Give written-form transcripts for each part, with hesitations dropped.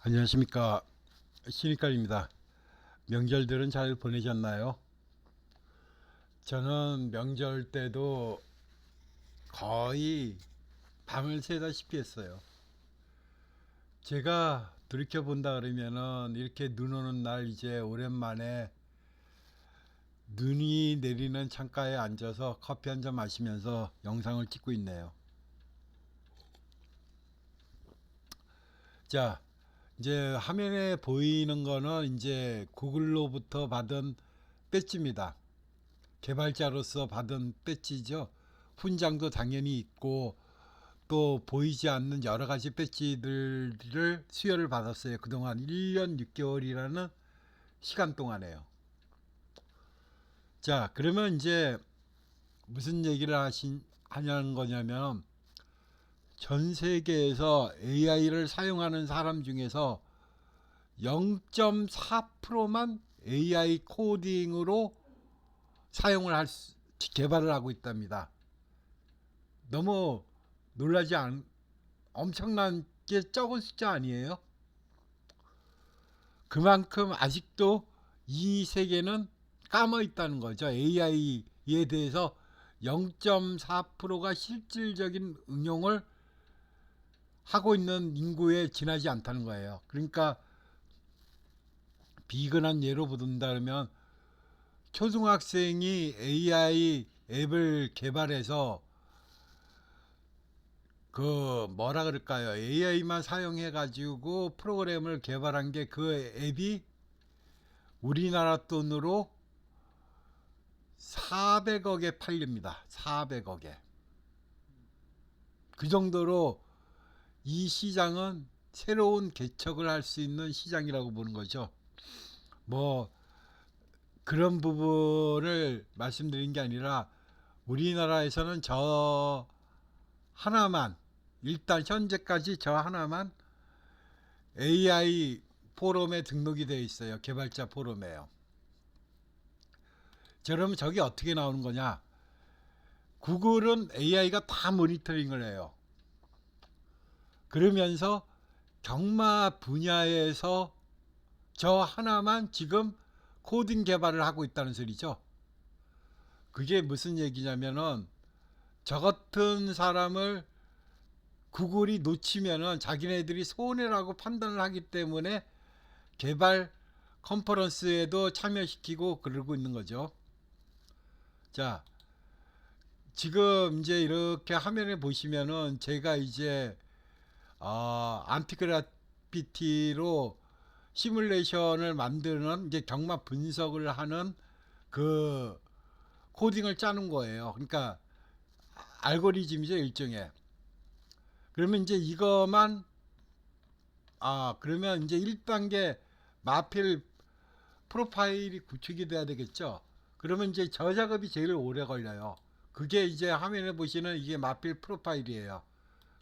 안녕하십니까, 신입관입니다. 명절들은 잘 보내셨나요? 저는 명절 때도 거의 밤을 새다시피 했어요. 제가 돌이켜 본다 그러면은 이렇게 눈 오는 날 이제 오랜만에 눈이 내리는 창가에 앉아서 커피 한 잔 마시면서 영상을 찍고 있네요. 자, 이제 화면에 보이는 거는 이제 구글로부터 받은 배지입니다. 개발자로서 받은 배지죠. 훈장도 당연히 있고 또 보이지 않는 여러 가지 배지들을 수여를 받았어요. 그동안 1년 6개월이라는 시간 동안에요. 자, 그러면 이제 무슨 얘기를 하냐는 거냐면 전 세계에서 AI를 사용하는 사람 중에서 0.4%만 AI 코딩으로 사용을 개발을 하고 있답니다. 너무 놀라지 않, 엄청난 게 적은 숫자 아니에요? 그만큼 아직도 이 세계는 까머 있다는 거죠. AI에 대해서 0.4%가 실질적인 응용을 하고 있는 인구에 지나지 않다는 거예요. 그러니까 비근한 예로 보든다 그러면 초등학생이 AI 앱을 개발해서 그 뭐라 그럴까요? AI만 사용해 가지고 프로그램을 개발한 게 그 앱이 우리나라 돈으로 400억에 팔립니다. 400억에. 그 정도로 이 시장은 새로운 개척을 할 수 있는 시장이라고 보는 거죠. 뭐 그런 부분을 말씀드린 게 아니라 우리나라에서는 저 하나만, 일단 현재까지 저 하나만 AI 포럼에 등록이 되어 있어요. 개발자 포럼에요. 자, 그러면 저게 어떻게 나오는 거냐? 구글은 AI가 다 모니터링을 해요. 그러면서 경마 분야에서 저 하나만 지금 코딩 개발을 하고 있다는 소리죠. 그게 무슨 얘기냐면은 저 같은 사람을 구글이 놓치면은 자기네들이 손해라고 판단을 하기 때문에 개발 컨퍼런스에도 참여시키고 그러고 있는 거죠. 자, 지금 이제 이렇게 화면에 보시면은 제가 이제 안티그래피티로 시뮬레이션을 만드는 이제 경마 분석을 하는 그 코딩을 짜는 거예요. 그러니까 알고리즘이죠, 일종의. 그러면 이제 이거만 그러면 이제 1단계 마필 프로파일이 구축이 돼야 되겠죠. 그러면 이제 저 작업이 제일 오래 걸려요. 그게 이제 화면에 보시는 이게 마필 프로파일이에요.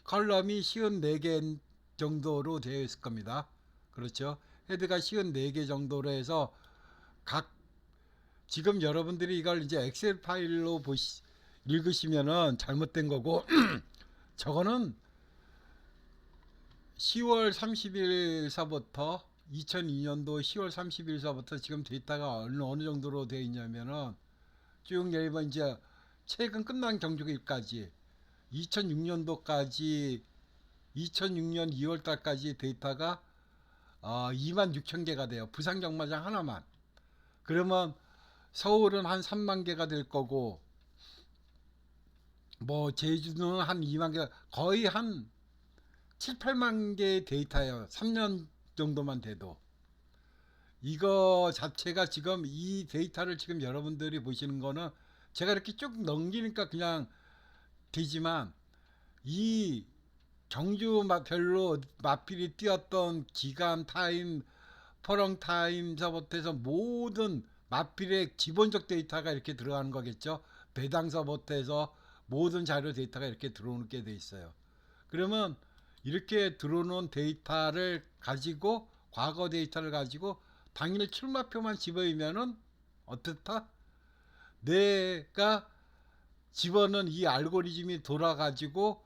컬럼이 쉬운 4개 정도로 되어 있을 겁니다. 그렇죠. 헤드가 쉬운 4개 정도로 해서 각 지금 여러분들이 이걸 이제 엑셀 파일로 읽으시면은 잘못된 거고 저거는 10월 30일서부터 2002년도 10월 30일서부터 지금 데이터가 어느 정도로 되어 있냐면은 쭉 내리면 이제 최근 끝난 경주일까지 2006년도까지 2006년 2월 달까지 데이터가 2만 6천 개가 돼요. 부산 경마장 하나만. 그러면 서울은 한 3만 개가 될 거고 뭐 제주는 한 2만 개, 거의 한 7, 8만 개의 데이터예요. 3년 정도만 돼도. 이거 자체가 지금 이 데이터를 지금 여러분들이 보시는 거는 제가 이렇게 쭉 넘기니까 그냥 되지만 이 경주별로 마필이 뛰었던 기간 타임, 퍼렁 타임서부터 해서 모든 마필의 기본적 데이터가 이렇게 들어가는 거겠죠. 배당서부터 해서 모든 자료 데이터가 이렇게 들어오게 돼 있어요. 그러면 이렇게 들어오는 데이터를 가지고 과거 데이터를 가지고 당일 출마표만 집어이면은 어떻다? 내가 집어넣은 이 알고리즘이 돌아가지고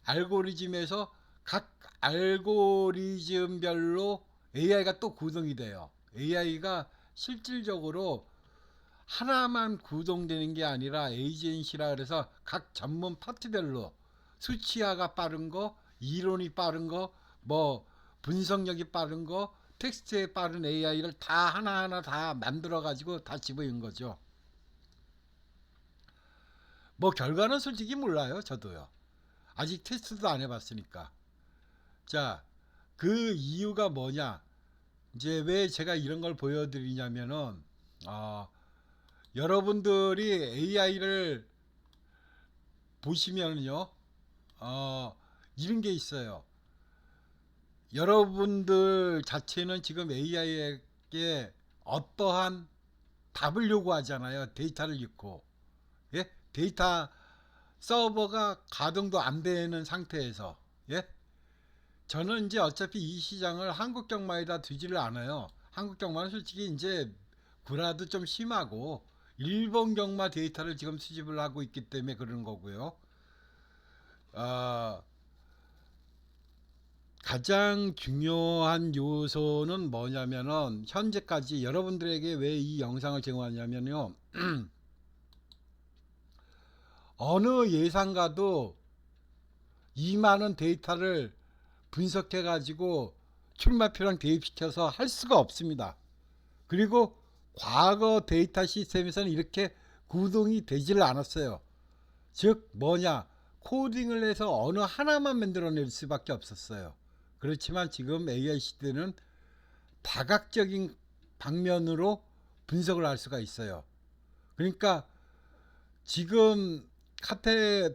알고리즘에서 각 알고리즘별로 AI가 또 구동이 돼요. AI가 실질적으로 하나만 구동되는 게 아니라 에이전시라 그래서 각 전문 파트별로 수치화가 빠른 거, 이론이 빠른 거, 뭐 분석력이 빠른 거, 텍스트에 빠른 AI를 다 하나하나 다 만들어 가지고 다 집어넣은 거죠. 뭐 결과는 솔직히 몰라요. 저도요. 아직 테스트도 안 해봤으니까. 자, 그 이유가 뭐냐? 이제 왜 제가 이런 걸 보여드리냐면은 어, 여러분들이 AI를 보시면요, 이런 게 있어요. 여러분들 자체는 지금 AI에게 어떠한 답을 요구하잖아요. 데이터를 읽고, 예? 데이터 서버가 가동도 안 되는 상태에서, 예? 저는 이제 어차피 이 시장을 한국 경마에다 두지를 않아요. 한국 경마는 솔직히 이제 구라도 좀 심하고 일본 경마 데이터를 지금 수집을 하고 있기 때문에 그런 거고요. 어, 가장 중요한 요소는 뭐냐면은 현재까지 여러분들에게 왜 이 영상을 제공하냐면요. 어느 예상가도 이 많은 데이터를 분석해 가지고 출마표랑 대입시켜서 할 수가 없습니다. 그리고 과거 데이터 시스템에서는 이렇게 구동이 되지를 않았어요. 즉 뭐냐, 코딩을 해서 어느 하나만 만들어낼 수밖에 없었어요. 그렇지만 지금 AI 시대는 다각적인 방면으로 분석을 할 수가 있어요. 그러니까 지금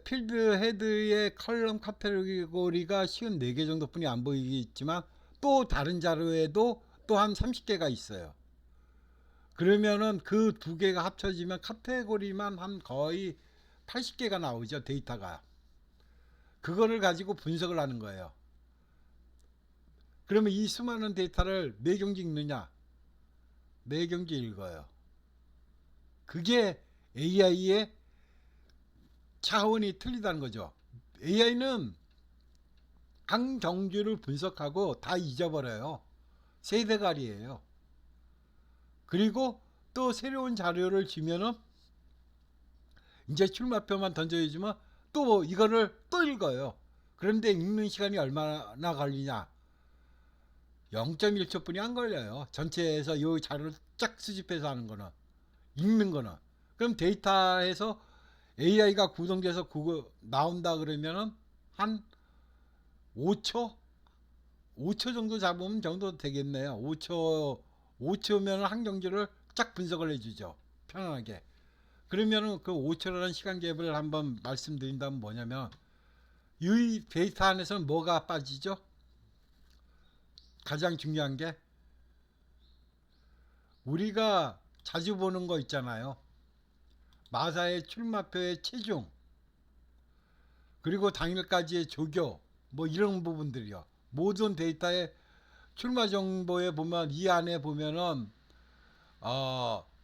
필드 헤드의 컬럼 카테고리가 54개 정도뿐이 안 보이겠지만 또 다른 자료에도 또 한 30개가 있어요. 그러면은 그 두 개가 합쳐지면 카테고리만 한 거의 80개가 나오죠, 데이터가. 그거를 가지고 분석을 하는 거예요. 그러면 이 수많은 데이터를 몇 경지 읽느냐? 몇 경지 읽어요. 그게 AI의 차원이 틀리다는 거죠. AI는 한 경주를 분석하고 다 잊어버려요. 세대갈이에요. 그리고 또 새로운 자료를 주면은 이제 출마표만 던져주면 또 이거를 또 읽어요. 그런데 읽는 시간이 얼마나 걸리냐? 0.1초 뿐이 안 걸려요. 전체에서 이 자료를 쫙 수집해서 하는 거는, 읽는 거는. 그럼 데이터에서 AI가 구동돼서 그거 나온다 그러면은 한 5초? 5초 정도 잡으면 정도 되겠네요. 5초면 한 경주를 쫙 분석을 해주죠. 편안하게. 그러면은 그 5초라는 시간 갭을 한번 말씀드린다면 뭐냐면, 이 데이터 안에서는 뭐가 빠지죠? 가장 중요한 게 우리가 자주 보는 거 있잖아요. 마사의 출마표의 체중, 그리고 당일까지의 조교, 뭐 이런 부분들이요. 모든 데이터의 출마 정보에 보면 이 안에 보면은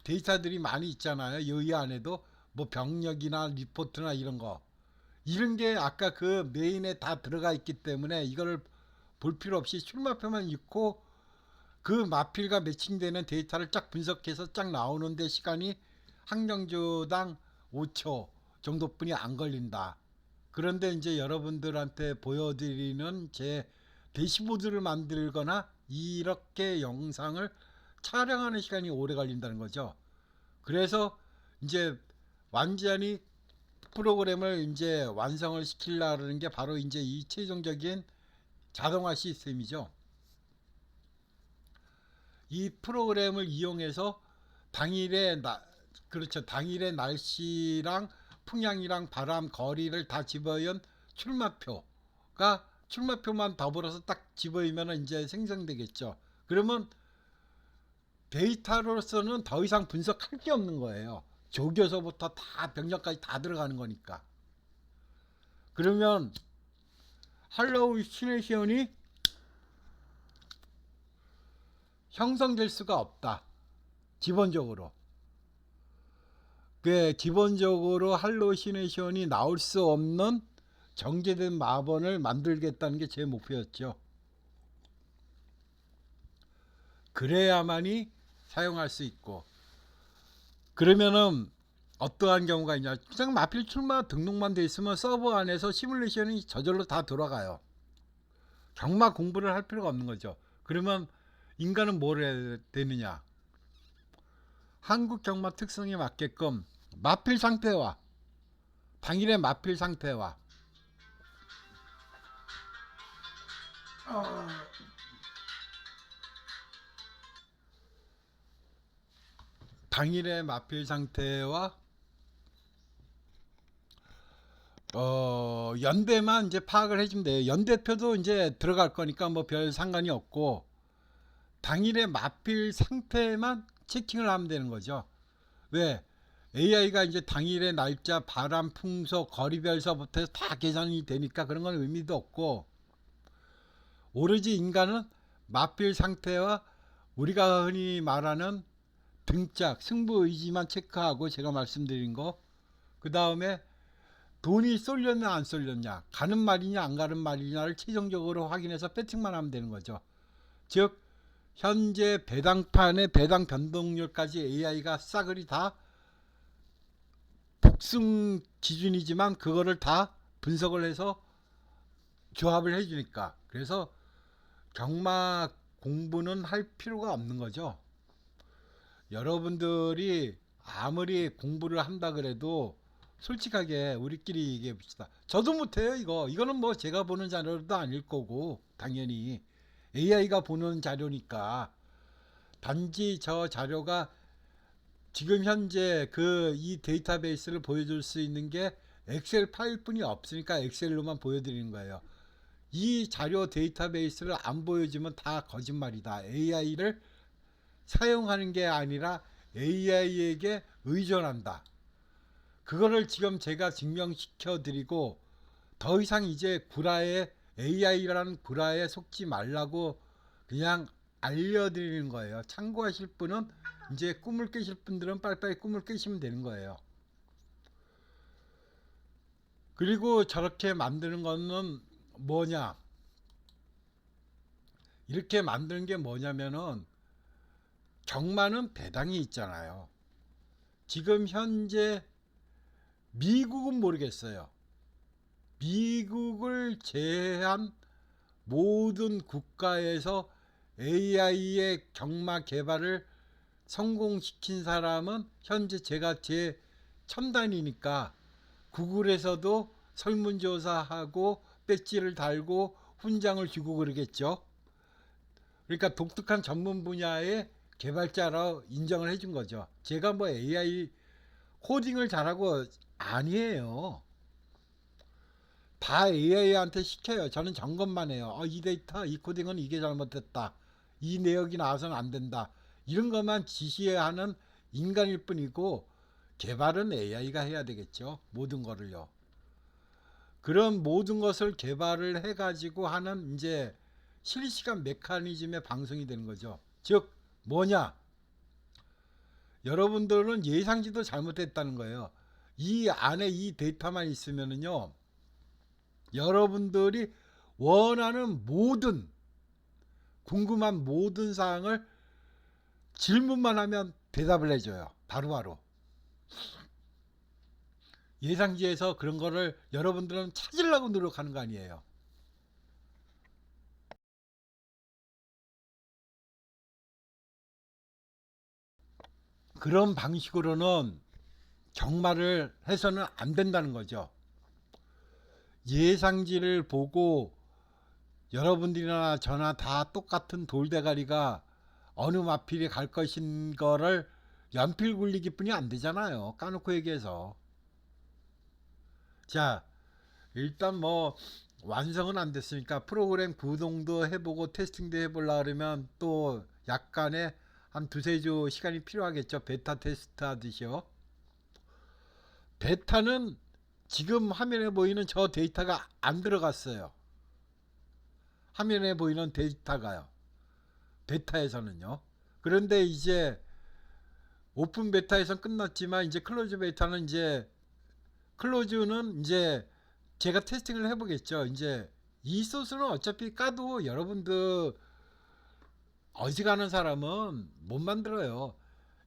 데이터들이 많이 있잖아요. 이 안에도 뭐 병력이나 리포트나 이런 거, 이런 게 아까 그 메인에 다 들어가 있기 때문에 이거를 볼 필요 없이 출마표만 읽고 그 마필과 매칭되는 데이터를 쫙 분석해서 쫙 나오는데 시간이 한 경주당 5초 정도뿐이 안 걸린다. 그런데 이제 여러분들한테 보여드리는 제 대시보드를 만들거나 이렇게 영상을 촬영하는 시간이 오래 걸린다는 거죠. 그래서 이제 완전히 프로그램을 이제 완성을 시키려는 게 바로 이제 이 최종적인 자동화 시스템이죠. 이 프로그램을 이용해서 당일의 그렇죠. 당일의 날씨랑 풍향이랑 바람, 거리를 다 집어연 출마표만 더불어서 딱 집어이면 이제 생성되겠죠. 그러면 데이터로서는 더 이상 분석할 게 없는 거예요. 조교서부터 다 병력까지 다 들어가는 거니까. 그러면 할로우시네이션이 형성될 수가 없다. 기본적으로. 그 기본적으로 할로우시네이션이 나올 수 없는 정제된 마번을 만들겠다는 게 제 목표였죠. 그래야만이 사용할 수 있고, 그러면은 어떠한 경우가 있냐, 그냥 마필 출마 등록만 돼 있으면 서버 안에서 시뮬레이션이 저절로 다 돌아가요. 경마 공부를 할 필요가 없는 거죠. 그러면 인간은 뭘 해야 되느냐, 한국 경마 특성에 맞게끔 마필 상태와 당일의 마필 상태와 당일의 마필 상태와 연대만 이제 파악을 해주면 돼요. 연대표도 이제 들어갈 거니까 뭐 별 상관이 없고, 당일의 마필 상태만 체킹을 하면 되는 거죠. 왜? AI가 이제 당일의 날짜, 바람, 풍속, 거리별서부터 해서 다 계산이 되니까 그런 건 의미도 없고, 오로지 인간은 마필 상태와 우리가 흔히 말하는 등짝, 승부 의지만 체크하고, 제가 말씀드린 거, 그 다음에 돈이 쏠렸냐 안 쏠렸냐, 가는 말이냐 안 가는 말이냐를 최종적으로 확인해서 배팅만 하면 되는 거죠. 즉 현재 배당판의 배당 변동률까지 AI가 싸그리 다 복승 기준이지만 그거를 다 분석을 해서 조합을 해주니까, 그래서 경마 공부는 할 필요가 없는 거죠. 여러분들이 아무리 공부를 한다 그래도 솔직하게 우리끼리 얘기해 봅시다. 저도 못해요. 이거는 뭐 제가 보는 자료도 아닐 거고, 당연히 AI가 보는 자료니까. 단지 저 자료가 지금 현재 이 데이터베이스를 보여줄 수 있는 게 엑셀 파일뿐이 없으니까 엑셀로만 보여드리는 거예요. 이 자료 데이터베이스를 안 보여주면 다 거짓말이다. AI를 사용하는 게 아니라 AI에게 의존한다. 그거를 지금 제가 증명시켜 드리고, 더 이상 이제 AI라는 구라에 속지 말라고 그냥 알려드리는 거예요. 참고하실 분은, 이제 꿈을 깨실 분들은 빨리빨리 꿈을 깨시면 되는 거예요. 그리고 저렇게 만드는 거는 뭐냐, 이렇게 만드는 게 뭐냐면은, 경마는 배당이 있잖아요. 지금 현재 미국은 모르겠어요. 미국을 제외한 모든 국가에서 AI의 경마 개발을 성공시킨 사람은 현재 제가 제 첨단이니까 구글에서도 설문조사하고 배지를 달고 훈장을 주고 그러겠죠. 그러니까 독특한 전문 분야의 개발자로 인정을 해준 거죠. 제가 뭐 AI 코딩을 잘하고 아니에요. 다 AI한테 시켜요. 저는 점검만 해요. 이 데이터, 이 코딩은 이게 잘못됐다. 이 내역이 나와서는 안 된다. 이런 것만 지시하는 인간일 뿐이고, 개발은 AI가 해야 되겠죠. 모든 거를요. 그런 모든 것을 개발을 해가지고 하는 이제 실시간 메커니즘의 방송이 되는 거죠. 즉 뭐냐? 여러분들은 예상치도 잘못했다는 거예요. 이 안에 이 데이터만 있으면은요, 여러분들이 원하는 모든, 궁금한 모든 사항을 질문만 하면 대답을 해줘요. 바로바로. 예상지에서 그런 거를 여러분들은 찾으려고 노력하는 거 아니에요. 그런 방식으로는 경마를 해서는 안 된다는 거죠. 예상지를 보고 여러분들이나 저나 다 똑같은 돌대가리가 어느 마필이 갈 것인 거를 연필 굴리기 뿐이 안 되잖아요. 까놓고 얘기해서. 자, 일단 뭐 완성은 안 됐으니까 프로그램 구동도 해보고 테스팅도 해보려 그러면 또 약간의 한 두세 주 시간이 필요하겠죠. 베타 테스트 하듯이요. 베타는 지금 화면에 보이는 저 데이터가 안 들어갔어요. 화면에 보이는 데이터가요. 베타에서는요. 그런데 이제 오픈 베타에서 끝났지만 이제 클로즈 베타는 이제 클로즈는 이제 제가 테스팅을 해보겠죠. 이제 이 소스는 어차피 까도 여러분들 어지간한 사람은 못 만들어요.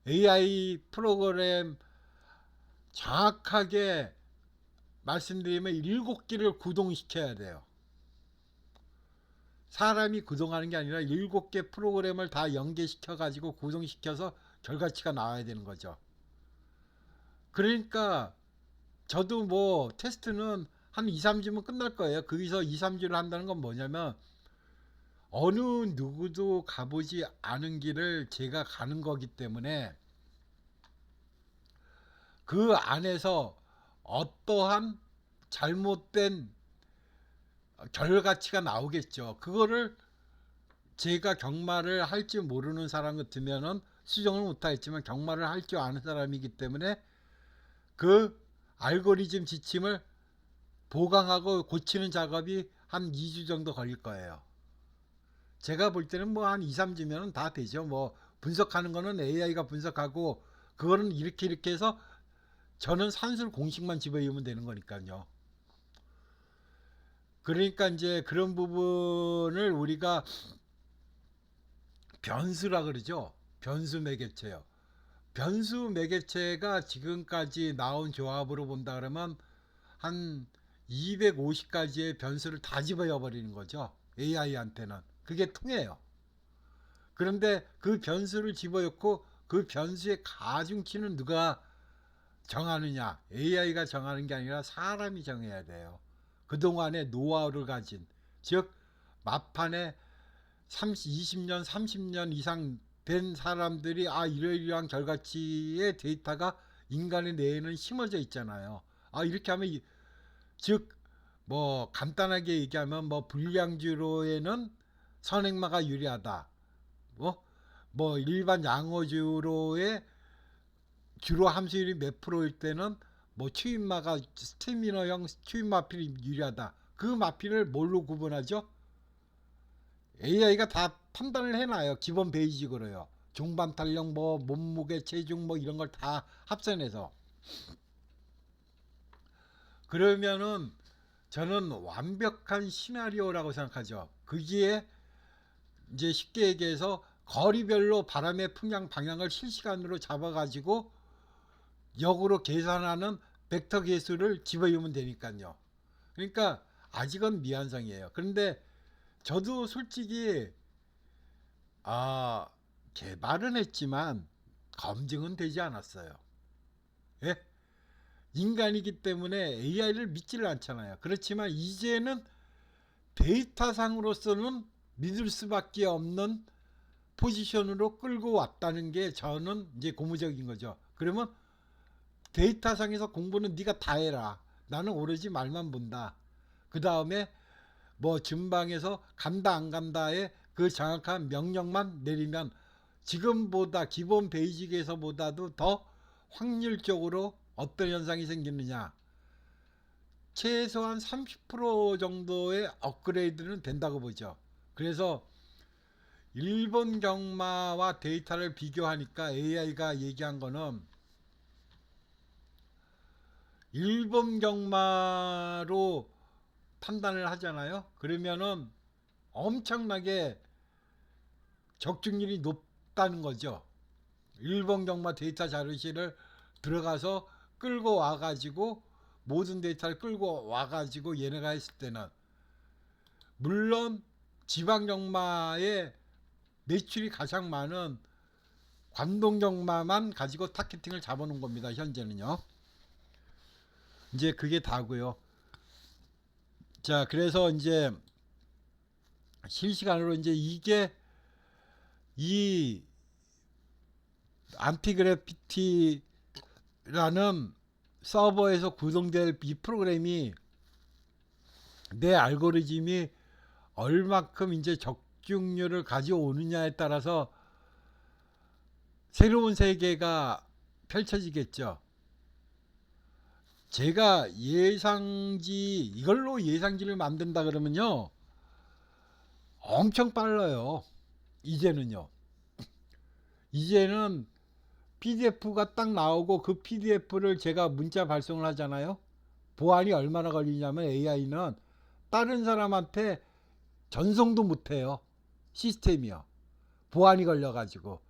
AI 프로그램 정확하게 말씀드리면 7개를 구동시켜야 돼요. 사람이 구동하는 게 아니라 7개 프로그램을 다 연계시켜 가지고 구동시켜서 결과치가 나와야 되는 거죠. 그러니까 저도 뭐 테스트는 한 2, 3주면 끝날 거예요. 거기서 2, 3주를 한다는 건 뭐냐면 어느 누구도 가보지 않은 길을 제가 가는 거기 때문에 그 안에서 어떠한 잘못된 결과치가 나오겠죠. 그거를 제가 경마를 할 줄 모르는 사람 같으면은 수정을 못하겠지만 경마를 할 줄 아는 사람이기 때문에 그 알고리즘 지침을 보강하고 고치는 작업이 한 2주 정도 걸릴 거예요. 제가 볼 때는 뭐 한 2, 3주면 다 되죠. 뭐 분석하는 거는 AI가 분석하고 그거는 이렇게 해서 저는 산술 공식만 집어넣으면 되는 거니까요. 그러니까 이제 그런 부분을 우리가 변수라 그러죠. 변수 매개체요. 변수 매개체가 지금까지 나온 조합으로 본다 그러면 한 250가지의 변수를 다 집어넣어 버리는 거죠. AI한테는. 그게 통해요. 그런데 그 변수를 집어넣고 그 변수의 가중치는 누가 정하느냐? AI가 정하는 게 아니라 사람이 정해야 돼요. 그동안의 노하우를 가진, 즉 마판에 20년, 30년 이상 된 사람들이 이러이러한 결과치의 데이터가 인간의 뇌에는 심어져 있잖아요. 이렇게 하면 즉 뭐 간단하게 얘기하면 뭐 불량주로에는 선행마가 유리하다. 뭐 일반 양어주로의 주로 함수율이 몇 프로일 때는 뭐 추임마가 스테미너형 추임 마필이 유리하다. 그 마필을 뭘로 구분하죠? AI가 다 판단을 해놔요. 기본 베이직으로요. 종반 탄력, 뭐 몸무게, 체중 뭐 이런 걸 다 합산해서. 그러면은 저는 완벽한 시나리오라고 생각하죠. 거기에 이제 쉽게 얘기해서 거리별로 바람의 풍향 방향을 실시간으로 잡아가지고 역으로 계산하는 벡터 계수를 집어넣으면 되니까요. 그러니까 아직은 미완성이에요. 그런데 저도 솔직히 아 개발은 했지만 검증은 되지 않았어요. 예? 인간이기 때문에 AI를 믿지를 않잖아요. 그렇지만 이제는 데이터상으로서는 믿을 수밖에 없는 포지션으로 끌고 왔다는 게 저는 이제 고무적인 거죠. 그러면 데이터상에서 공부는 네가 다 해라. 나는 오로지 말만 본다. 그 다음에 뭐 전방에서 간다 안 간다에 그 정확한 명령만 내리면 지금보다 기본 베이직에서보다도 더 확률적으로 어떤 현상이 생기느냐, 최소한 30% 정도의 업그레이드는 된다고 보죠. 그래서 일본 경마와 데이터를 비교하니까 AI가 얘기한 거는 일본 경마로 판단을 하잖아요. 그러면은 엄청나게 적중률이 높다는 거죠. 일본 경마 데이터 자료실을 들어가서 끌고 와가지고 모든 데이터를 끌고 와가지고 얘네가 했을 때는 물론 지방 경마의 매출이 가장 많은 관동 경마만 가지고 타겟팅을 잡아놓은 겁니다. 현재는요. 이제 그게 다고요. 자, 그래서 이제 실시간으로 이제 이게 이 안티그래피티라는 서버에서 구성될 이 프로그램이 내 알고리즘이 얼마큼 이제 적중률을 가져오느냐에 따라서 새로운 세계가 펼쳐지겠죠. 제가 이걸로 예상지를 만든다 그러면요 엄청 빨라요. 이제는 PDF가 딱 나오고 그 PDF를 제가 문자 발송을 하잖아요. 보안이 얼마나 걸리냐면 AI는 다른 사람한테 전송도 못해요. 시스템이요. 보안이 걸려가지고.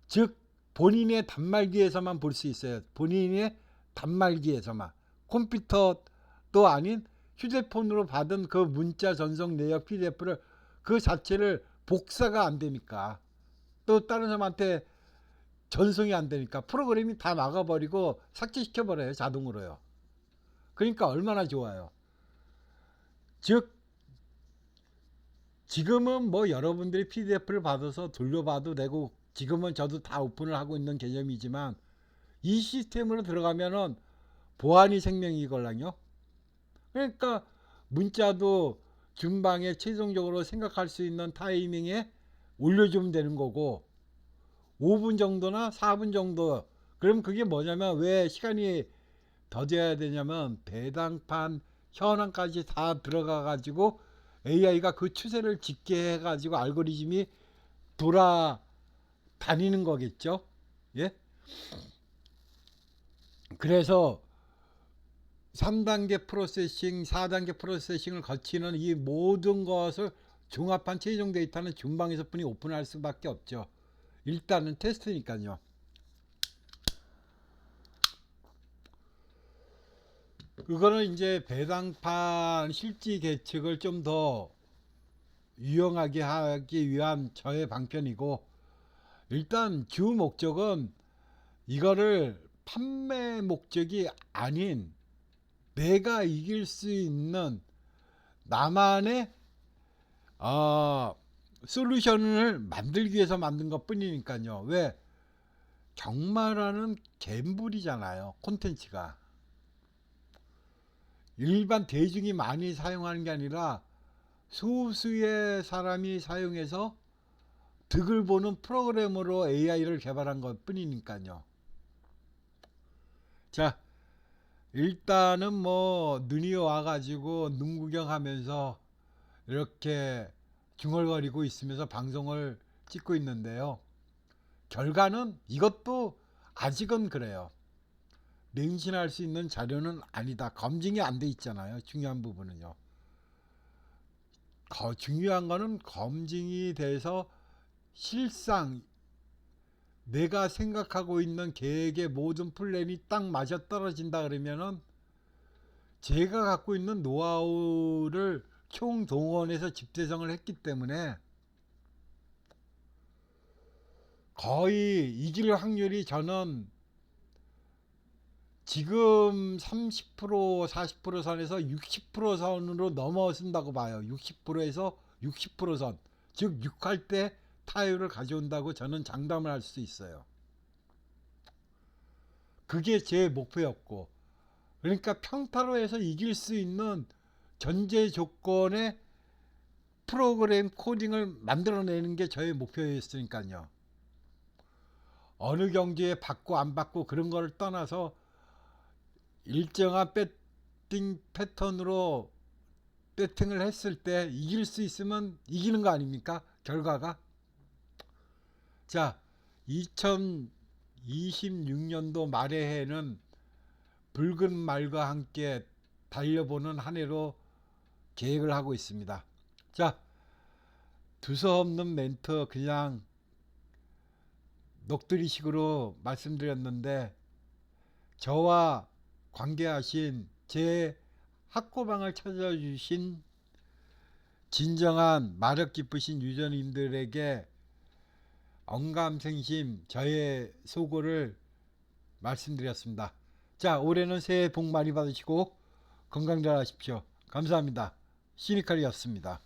즉 본인의 단말기에서만 볼 수 있어요. 본인의 단말기에서만. 컴퓨터도 아닌 휴대폰으로 받은 그 문자 전송 내역 PDF를 그 자체를 복사가 안 되니까, 또 다른 사람한테 전송이 안 되니까 프로그램이 다 막아버리고 삭제시켜버려요. 자동으로요. 그러니까 얼마나 좋아요. 즉 지금은 뭐 여러분들이 PDF를 받아서 돌려봐도 되고, 지금은 저도 다 오픈을 하고 있는 개념이지만 이 시스템으로 들어가면은 보안이 생명이걸랑요. 그러니까 문자도 중방에 최종적으로 생각할 수 있는 타이밍에 올려주면 되는 거고, 5분 정도나 4분 정도. 그럼 그게 뭐냐면, 왜 시간이 더 돼야 되냐면 배당판 현황까지 다 들어가 가지고 AI가 그 추세를 짓게 해 가지고 알고리즘이 돌아다니는 거겠죠. 예? 그래서 3단계 프로세싱, 4단계 프로세싱을 거치는 이 모든 것을 종합한 최종 데이터는 중방에서뿐이 오픈할 수밖에 없죠. 일단은 테스트니까요. 그거는 이제 배당판 실지 계측을 좀 더 유용하게 하기 위한 저의 방편이고, 일단 주 목적은 이거를 판매 목적이 아닌 내가 이길 수 있는 나만의 솔루션을 만들기 위해서 만든 것 뿐이니까요. 왜? 경마라는 갬블이잖아요. 콘텐츠가 일반 대중이 많이 사용하는 게 아니라 소수의 사람이 사용해서 득을 보는 프로그램으로 AI를 개발한 것 뿐이니까요. 자, 일단은 뭐 눈이 와가지고 눈 구경하면서 이렇게 중얼거리고 있으면서 방송을 찍고 있는데요. 결과는 이것도 아직은 그래요. 맹신할 수 있는 자료는 아니다. 검증이 안 돼 있잖아요. 중요한 부분은요. 중요한 거는 검증이 돼서 실상 내가 생각하고 있는 계획의 모든 플랜이 딱 맞아 떨어진다 그러면은, 제가 갖고 있는 노하우를 총동원해서 집대성을 했기 때문에 거의 이길 확률이, 저는 지금 30% 40% 선에서 60% 선으로 넘어선다고 봐요. 60%에서 60% 선. 즉 6할 때 타율을 가져온다고 저는 장담을 할 수 있어요. 그게 제 목표였고, 그러니까 평타로 해서 이길 수 있는 전제 조건의 프로그램 코딩을 만들어내는 게 저의 목표였으니까요. 어느 경기에 받고 안 받고 그런 거를 떠나서 일정한 배팅 패턴으로 배팅을 했을 때 이길 수 있으면 이기는 거 아닙니까? 결과가. 자, 2026년도 말의 해는 붉은 말과 함께 달려보는 한 해로 계획을 하고 있습니다. 자, 두서없는 멘트 그냥 녹두리식으로 말씀드렸는데, 저와 관계하신 제 학고방을 찾아주신 진정한 마력 깊으신 유저님들에게 언감생심 저의 소고를 말씀드렸습니다. 자, 올해는 새해 복 많이 받으시고 건강 잘 하십시오. 감사합니다. 시니컬이었습니다.